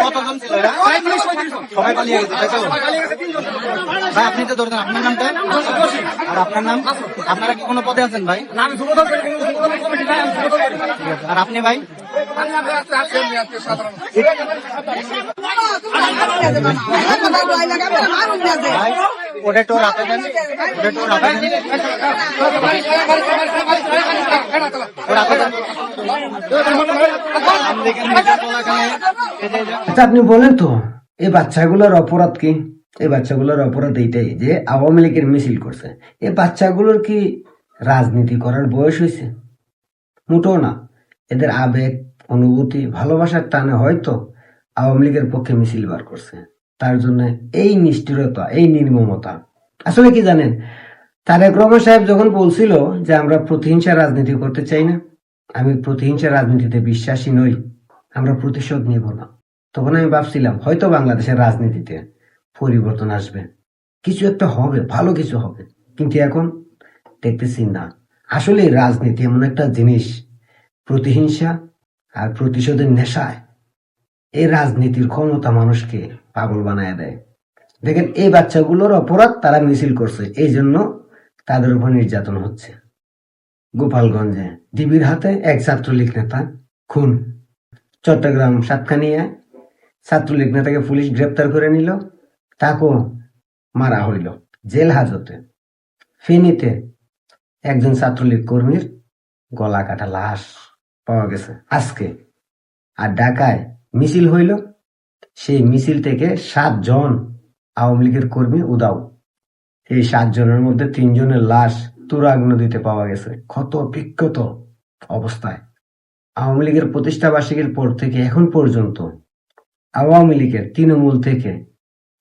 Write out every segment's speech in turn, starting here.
কতজন ছিল সবাই পালিয়ে গেছে? ভাই আপনি তো ধরতেন, আপনার নামটা আর আপনার নাম? আপনারা কি কোনো পদে আছেন ভাই? আর আপনি ভাই? ওটা একটু রাতে দেন, ওটা একটু রাতে দেন, আচ্ছা আপনি বলেন তো এই বাচ্চাগুলোর অপরাধ কি? এই বাচ্চাগুলোর অপরাধ এইটাই যে আওয়ামী লীগের মিছিল করছে। এই বাচ্চাগুলোর কি রাজনীতি করার বয়স হয়েছে? মোটেও না। এদের আবেগ, অনুভূতি, ভালোবাসার টানে হয়তো আওয়ামী লীগের পক্ষে মিছিল বার করছে। তার জন্য এই নিষ্ঠুরতা, এই নির্মমতা। আসলে কি জানেন, তারেক রহমান সাহেব যখন বলছিল যে আমরা প্রতিহিংসা রাজনীতি করতে চাই না, আমি প্রতিহিংসা রাজনীতিতে বিশ্বাসী নই, আমরা প্রতিশোধ নিব না, তখন আমি ভাবছিলাম হয়তো বাংলাদেশের রাজনীতিতে পরিবর্তন আসবে, কিছু একটা হবে, ভালো কিছু হবে। কিন্তু এখন দেখতেছি না। আসলে রাজনীতি এমন একটা জিনিস, প্রতিহিংসা আর প্রতিশোধের নেশায় এই রাজনীতির ক্ষমতা মানুষকে পাগল বানায় দেয়। দেখেন এই বাচ্চাগুলোর অপরাধ, তারা মিছিল করছে, এই জন্য তাদের উপর নির্যাতন হচ্ছে। গোপালগঞ্জে ডিবির হাতে এক ছাত্রলীগ নেতা খুন। চট্টগ্রাম সাতখানিয়ায় ছাত্রলীগ নেতাকে পুলিশ গ্রেপ্তার করে নিল, তাকেও মারা হইল জেল হাজতে। ফেনীতে একজন ছাত্রলীগ কর্মীর গলা কাটা লাশ পাওয়া গেছে আজকে। আর ঢাকায় মিছিল হইল, সেই মিছিল থেকে 7 জন আওয়ামী লীগের কর্মী উধাও। এই 7 জনের মধ্যে 3 জনের লাশ তুরাগ নদীতে পাওয়া গেছে, ক্ষত বিক্ষত অবস্থায়। আওয়ামী লীগের প্রতিষ্ঠা বার্ষিকীর পর থেকে এখন পর্যন্ত আওয়ামী লীগের তৃণমূল থেকে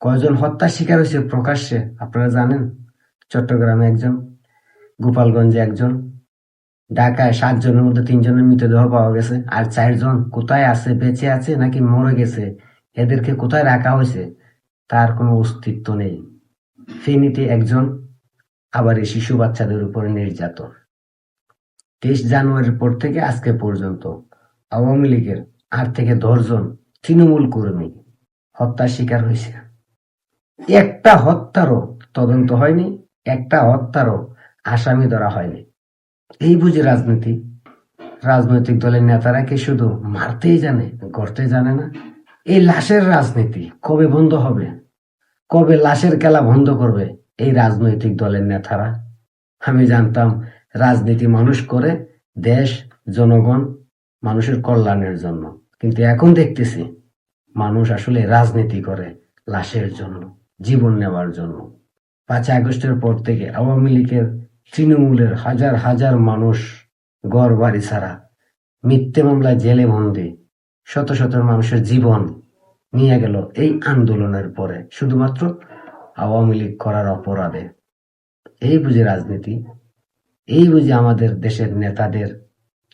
কয়জন হত্যা শিকার হয়েছে প্রকাশ্যে আপনারা জানেন? চট্টগ্রামে একজন, গোপালগঞ্জে একজন, ঢাকায় 7 জনের মধ্যে 3 জনের মৃতদেহ পাওয়া গেছে। আর 4 জন কোথায় আছে, বেঁচে আছে নাকি মরে গেছে, এদেরকে কোথায় রাখা হয়েছে তার কোনো অস্তিত্ব নেই। ফেনীতে একজন, আবার এই শিশু বাচ্চাদের উপরে নির্যাতন। 23 জানুয়ারির পর থেকে আজকে পর্যন্ত আওয়ামী লীগের 8 থেকে 10 জন তৃণমূল কর্মী হত্যার শিকার হয়েছে। একটা হত্যারও তদন্ত হয়নি, একটা হত্যারও আসামি ধরা হয়নি। এই বুঝি রাজনীতি? রাজনৈতিক দলের নেতারা কি শুধু মারতেই জানে, করতে জানে না? এই লাশের রাজনীতি কবে বন্ধ হবে? কবে লাশের খেলা বন্ধ করবে এই রাজনৈতিক দলের নেতারা? আমি জানতাম রাজনীতি মানুষ করে দেশ, জনগণ, মানুষের কল্যাণের জন্য, কিন্তু এখন দেখতেছি মানুষ আসলে রাজনীতি করে লাশের জন্য, জীবন নেওয়ার জন্য। 5 আগস্টের পর থেকে আওয়ামী লীগের, তৃণমূলের হাজার হাজার মানুষ ঘর বাড়ি ছাড়া, মিথ্যে মামলায় জেলে বন্দী, শত শত মানুষের জীবন নিয়ে গেল এই আন্দোলনের পরে, শুধুমাত্র আওয়ামী লীগ করার অপরাধে। এই বুঝি রাজনীতি? এই বুঝি আমাদের দেশের নেতাদের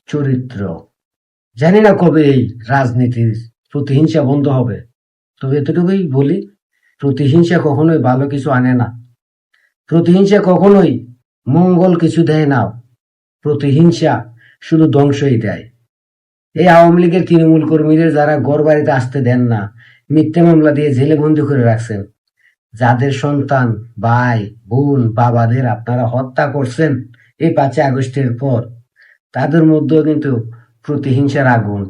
চরিত্র? জানি না কবে এই রাজনীতির প্রতিহিংসা বন্ধ হবে, তবে এতটুকুই বলি, প্রতিহিংসা কখনোই ভালো কিছু আনে না, প্রতিহিংসা কখনোই মঙ্গল কিছু দেয় না, প্রতিহিংসা শুধু ধ্বংসই দেয়। এই আওয়ামী লীগের তৃণমূল কর্মীদের যারা ঘর বাড়িতে আসতে দেন না, মিথ্যে মামলা দিয়ে জেলে বন্দী করে রাখছেন, যাদের সন্তান, ভাই, বোন, বাবাদের আপনারা হত্যা করছেন এই 5 আগস্টের পর, তাদের মধ্যেও কিন্তু প্রতিহিংসার আগুন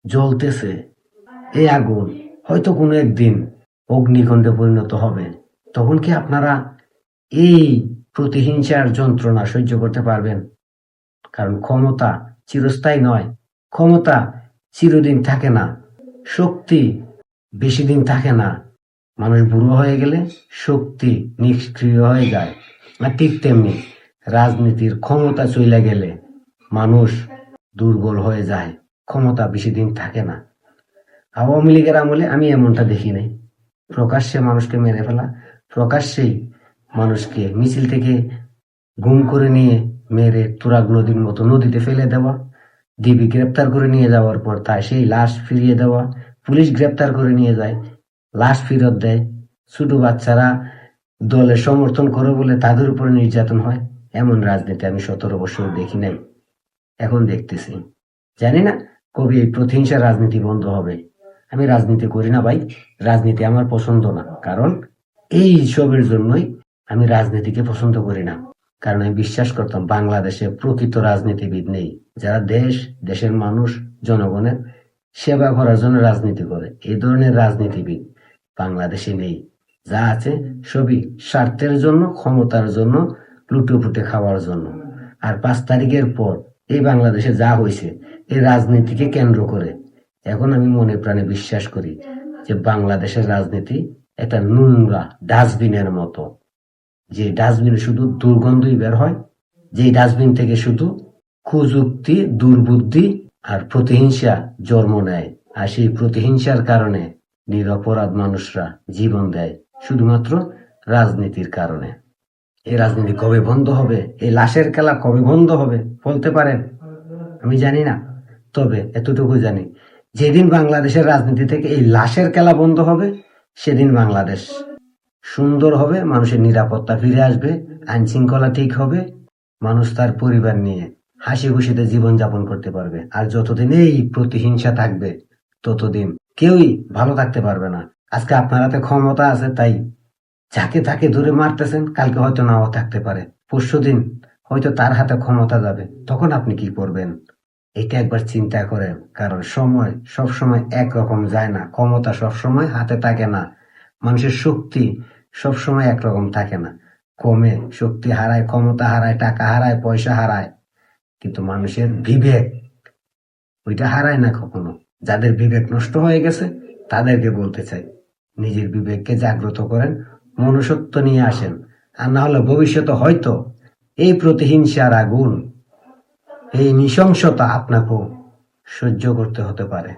জ্বলতেছে। এই আগুন হয়তো কোনো একদিন অগ্নিকুণ্ডে পরিণত হবে। তখন কি আপনারা এই প্রতিহিংসার যন্ত্রণা সহ্য করতে পারবেন? কারণ ক্ষমতা চিরস্থায়ী নয়, ক্ষমতা চিরদিন থাকে না, শক্তি বেশি দিন থাকে না। মানুষ বুড়ো হয়ে গেলে শক্তি নিষ্ক্রিয় হয়ে যায়। আর ঠিক তেমনি রাজনীতির ক্ষমতা চলে গেলে মানুষ দুর্বল হয়ে যায়, ক্ষমতা বেশি দিন থাকে না। আওয়ামী লীগের আমলে আমি এমনটা দেখি নাই। প্রকাশ্যে মানুষকে মেরে ফেলা, প্রকাশ্যেই মানুষকে মিছিল থেকে গুম করে নিয়ে মেরে তুরাগ নদীর মতো নদীতে ফেলে দেওয়া, ডিবি গ্রেপ্তার করে নিয়ে যাওয়ার পর তাই সেই লাশ ফিরিয়ে দেওয়া, পুলিশ গ্রেপ্তার করে নিয়ে যায়, লাশ ফেরত দেয়, ছোট বাচ্চারা দলের সমর্থন করে বলে তাদের উপরে নির্যাতন হয়। এমন রাজনীতি আমি 17 বছর দেখি নাই, এখন দেখতেছি। জানি না কবে এই প্রতিহিংসা রাজনীতি বন্ধ হবে। আমি রাজনীতি করি না ভাই, রাজনীতি আমার পছন্দ না, কারণ এই সবের জন্যই আমি রাজনীতিকে পছন্দ করি না। কারণ আমি বিশ্বাস করতাম বাংলাদেশে প্রকৃত রাজনীতিবিদ নেই, যারা দেশের মানুষ, জনগণের সেবা করার জন্য রাজনীতি করে। এই ধরনের রাজনীতিবিদ বাংলাদেশে নেই। যা আছে সবই স্বার্থের জন্য, ক্ষমতার জন্য, লুটেপুটে খাওয়ার জন্য। আর 5 তারিখের পর এই বাংলাদেশে যা হয়েছে এই রাজনীতিকে কেন্দ্র করে, এখন আমি মনে প্রাণে বিশ্বাস করি যে বাংলাদেশের রাজনীতি একটা নোংরা ডাস্টবিনের মতো, যে ডাস্টবিনে শুধু দুর্গন্ধই বের হয়, যে ডাস্টবিন থেকে শুধু কুযুক্তি, দুর্বুদ্ধি আর প্রতিহিংসা জন্ম নেয়। আর সেই প্রতিহিংসার কারণে নিরপরাধ মানুষরা জীবন দেয় শুধুমাত্র রাজনীতির কারণে। এই রাজনীতি কবে বন্ধ হবে, এই লাশের খেলা কবে বন্ধ হবে বলতে পারেন? আমি জানি না, তবে এতটুকু জানি, যেদিন বাংলাদেশের রাজনীতি থেকে এই লাশের খেলা বন্ধ হবে সেদিন বাংলাদেশ সুন্দর হবে, মানুষের নিরাপত্তা ফিরে আসবে, আইন শৃঙ্খলা ঠিক হবে, মানুষ তার পরিবার নিয়ে হাসি খুশিতে জীবন যাপন করতে পারবে। আর যতদিন এই প্রতিহিংসা থাকবে ততদিন কেউই ভালো থাকতে পারবে না। আজকে আপনার হাতে ক্ষমতা আছে তাই যাকে তাকে ধরে মারতেছেন, কালকে হয়তো নাও থাকতে পারে, পরশুদিন হয়তো তার হাতে ক্ষমতা যাবে, তখন আপনি কি করবেন? এটা একবার চিন্তা করেন, কারণ সময় সবসময় একরকম যায় না, ক্ষমতা সবসময় হাতে থাকে না, মানুষের শক্তি সবসময় একরকম থাকে না, কমে, শক্তি হারায়, ক্ষমতা হারায়, টাকা হারায়, পয়সা হারায়, কিন্তু মানুষের বিবেক ওইটা হারায় না কখনো। যাদের বিবেক নষ্ট হয়ে গেছে তাদেরকে বলতে চাই, নিজের বিবেককে জাগ্রত করেন, মনুষ্যত্ব নিয়ে আসেন, আর না হলে ভবিষ্যতে হয়তো এই প্রতিহিংসার আগুন, এই নৃশংসতা আপনাকেও সহ্য করতে হতে পারে।